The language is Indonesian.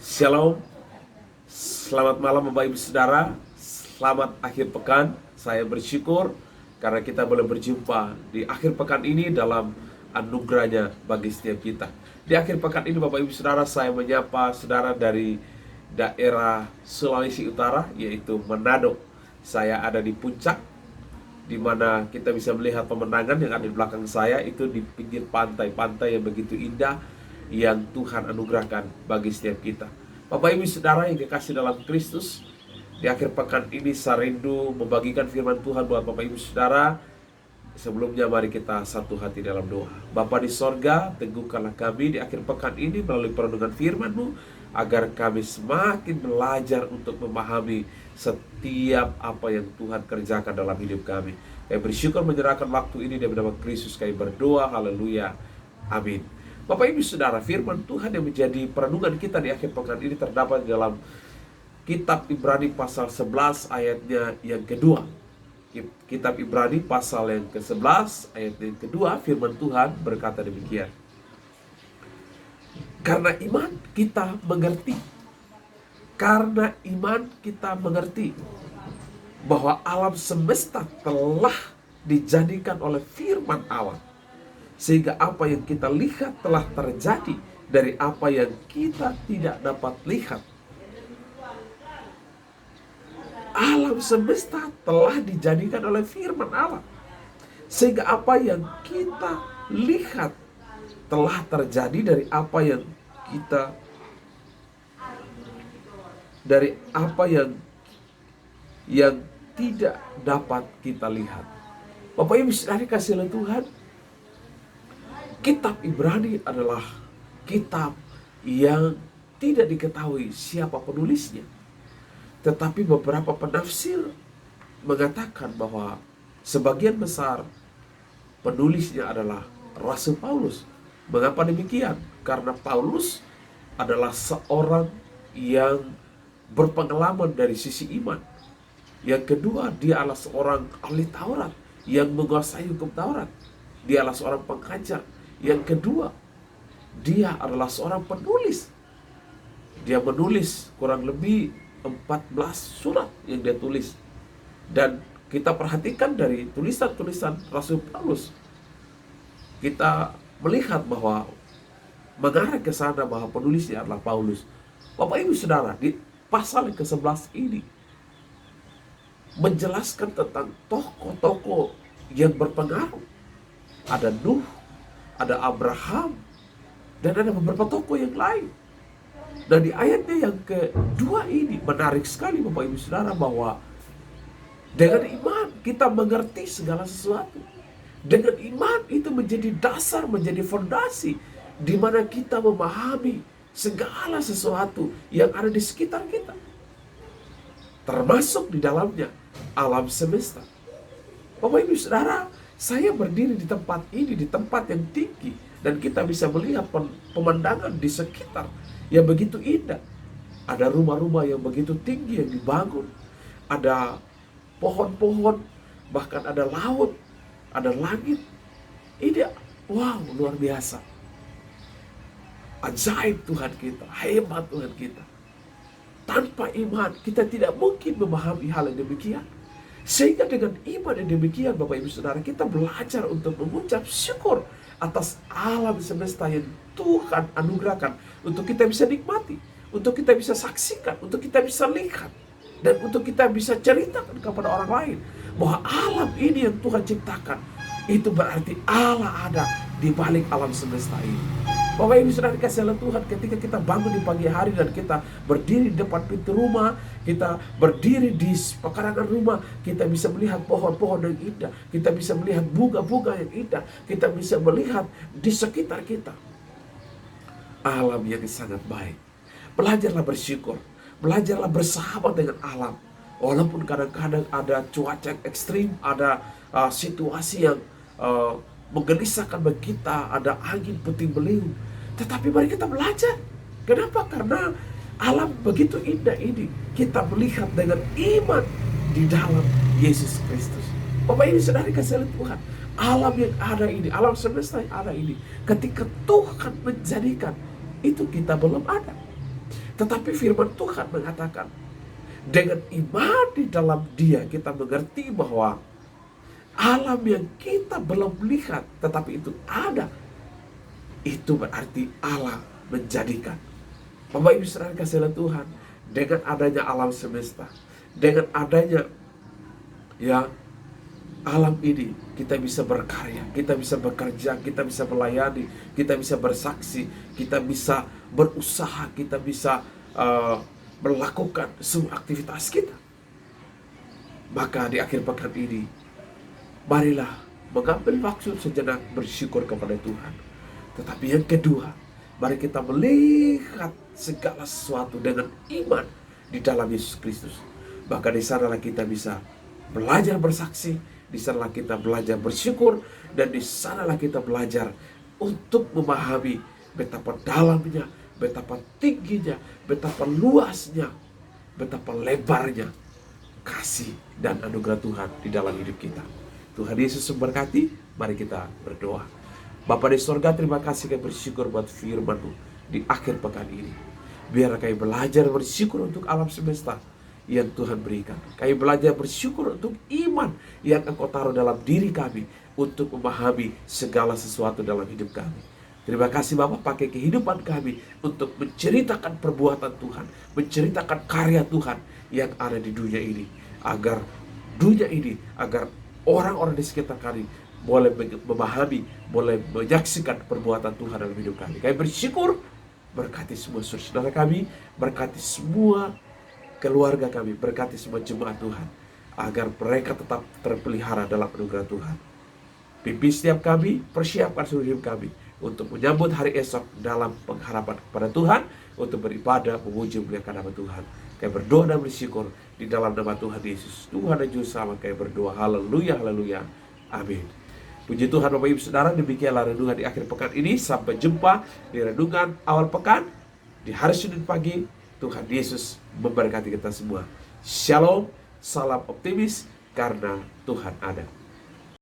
Shalom, selamat malam Bapak Ibu Saudara, selamat akhir pekan. Saya bersyukur karena kita boleh berjumpa di akhir pekan ini dalam anugerahnya bagi setiap kita. Di akhir pekan ini Bapak Ibu Saudara, saya menyapa saudara dari daerah Sulawesi Utara, yaitu Manado. Saya ada di puncak, di mana kita bisa melihat pemandangan yang ada di belakang saya itu di pinggir pantai yang begitu indah yang Tuhan anugerahkan bagi setiap kita. Bapak Ibu Saudara yang dikasih dalam Kristus, di akhir pekan ini saya rindu membagikan firman Tuhan buat Bapak Ibu Saudara. Sebelumnya mari kita satu hati dalam doa. Bapa di sorga, teguhkanlah kami di akhir pekan ini melalui perenungan firman-Mu, agar kami semakin belajar untuk memahami setiap apa yang Tuhan kerjakan dalam hidup kami. Kami bersyukur menyerahkan waktu ini dalam nama Kristus, kami berdoa, haleluya, amin. Bapak Ibu Saudara, firman Tuhan yang menjadi perenungan kita di akhir pekan ini terdapat dalam kitab Ibrani pasal 11 ayatnya yang kedua. Kitab Ibrani pasal yang ke-11 ayat yang kedua, firman Tuhan berkata demikian. Karena iman kita mengerti bahwa alam semesta telah dijadikan oleh firman Allah, sehingga apa yang kita lihat telah terjadi dari apa yang kita tidak dapat lihat. Alam semesta telah dijadikan oleh firman Allah, sehingga apa yang kita lihat telah terjadi dari apa yang tidak dapat kita lihat. Bapak Ibu Saudara kasih oleh Tuhan, kitab Ibrani adalah kitab yang tidak diketahui siapa penulisnya. Tetapi beberapa penafsir mengatakan bahwa sebagian besar penulisnya adalah Rasul Paulus. Mengapa demikian? Karena Paulus adalah seorang yang berpengalaman dari sisi iman. Yang kedua, dia adalah seorang ahli Taurat yang menguasai hukum Taurat. Dia adalah seorang pengajar. Yang kedua, dia adalah seorang penulis. Dia menulis kurang lebih 14 surat yang dia tulis. Dan kita perhatikan dari tulisan-tulisan Rasul Paulus, kita melihat bahwa mengarah ke sana bahwa penulisnya adalah Paulus. Bapak Ibu Saudara, di pasal yang ke-11 ini menjelaskan tentang tokoh-tokoh yang berpengaruh. Ada Nuh, ada Abraham, dan ada beberapa tokoh yang lain. Dan di ayatnya yang kedua ini menarik sekali Bapak Ibu Saudara, bahwa dengan iman kita mengerti segala sesuatu. Dengan iman itu menjadi dasar, menjadi fondasi di mana kita memahami segala sesuatu yang ada di sekitar kita, termasuk di dalamnya alam semesta. Bapak Ibu Saudara, saya berdiri di tempat ini, di tempat yang tinggi, dan kita bisa melihat pemandangan di sekitar yang begitu indah. Ada rumah-rumah yang begitu tinggi yang dibangun, ada pohon-pohon, bahkan ada laut, ada langit. Ini wow, luar biasa. Ajaib Tuhan kita, hebat Tuhan kita. Tanpa iman kita tidak mungkin memahami hal yang demikian. Sehingga dengan iman yang demikian Bapak Ibu Saudara, kita belajar untuk mengucap syukur atas alam semesta yang Tuhan anugerahkan untuk kita bisa nikmati, untuk kita bisa saksikan, untuk kita bisa lihat, dan untuk kita bisa ceritakan kepada orang lain bahwa alam ini yang Tuhan ciptakan, itu berarti Allah ada di balik alam semesta ini. Bapak Ibu Saudara dikasih oleh Tuhan, ketika kita bangun di pagi hari dan kita berdiri di depan pintu rumah, kita berdiri di pekarangan rumah, kita bisa melihat pohon-pohon yang indah, kita bisa melihat bunga-bunga yang indah, kita bisa melihat di sekitar kita alam yang sangat baik. Belajarlah bersyukur, belajarlah bersahabat dengan alam. Walaupun kadang-kadang ada cuaca yang ekstrim, ada situasi yang menggelisahkan bagi kita, ada angin puting beliung, tetapi mari kita belajar. Kenapa? Karena alam begitu indah ini kita melihat dengan iman di dalam Yesus Kristus. Bapak Ibu Saudara kasih oleh Tuhan, alam yang ada ini, alam semesta yang ada ini, ketika Tuhan menjadikan, itu kita belum ada. Tetapi firman Tuhan mengatakan, dengan iman di dalam Dia kita mengerti bahwa alam yang kita belum lihat tetapi itu ada. Itu berarti Allah menjadikan. Bapak Ibu Saudara kasih Tuhan, dengan adanya alam semesta, dengan adanya alam ini, kita bisa berkarya, kita bisa bekerja, kita bisa melayani, kita bisa bersaksi, kita bisa berusaha, kita bisa melakukan semua aktivitas kita. Maka di akhir pekan ini, marilah mengambil maksud sejenak bersyukur kepada Tuhan. Tetapi yang kedua, mari kita melihat segala sesuatu dengan iman di dalam Yesus Kristus. Maka di sanalah kita bisa belajar bersaksi, di sanalah kita belajar bersyukur, dan di sanalah kita belajar untuk memahami betapa dalamnya, betapa tingginya, betapa luasnya, betapa lebarnya kasih dan anugerah Tuhan di dalam hidup kita. Tuhan Yesus memberkati. Mari kita berdoa. Bapa di sorga, terima kasih kami bersyukur buat firman-Mu di akhir pekan ini. Biar kami belajar bersyukur untuk alam semesta yang Tuhan berikan. Kami belajar bersyukur untuk iman yang Engkau taruh dalam diri kami untuk memahami segala sesuatu dalam hidup kami. Terima kasih Bapak, pakai kehidupan kami untuk menceritakan perbuatan Tuhan, menceritakan karya Tuhan yang ada di dunia ini. Agar orang-orang di sekitar kami boleh memahami, boleh menyaksikan perbuatan Tuhan dalam hidup kami. Kami bersyukur, berkati semua saudara kami, berkati semua keluarga kami, berkati semua jemaat Tuhan, agar mereka tetap terpelihara dalam anugerah Tuhan. Pimpin setiap kami, persiapkan seluruh hidup kami untuk menyambut hari esok dalam pengharapan kepada Tuhan, untuk beribadah, memuji, memuliakan nama Tuhan. Kami berdoa dan bersyukur di dalam nama Tuhan Yesus, Tuhan dan Juru Selamat. Kami berdoa, haleluya, haleluya, amin. Puji Tuhan Bapak Ibu Saudara, demikianlah renungan di akhir pekan ini. Sampai jumpa di renungan awal pekan di hari Senin pagi. Tuhan Yesus memberkati kita semua. Shalom, salam optimis karena Tuhan ada.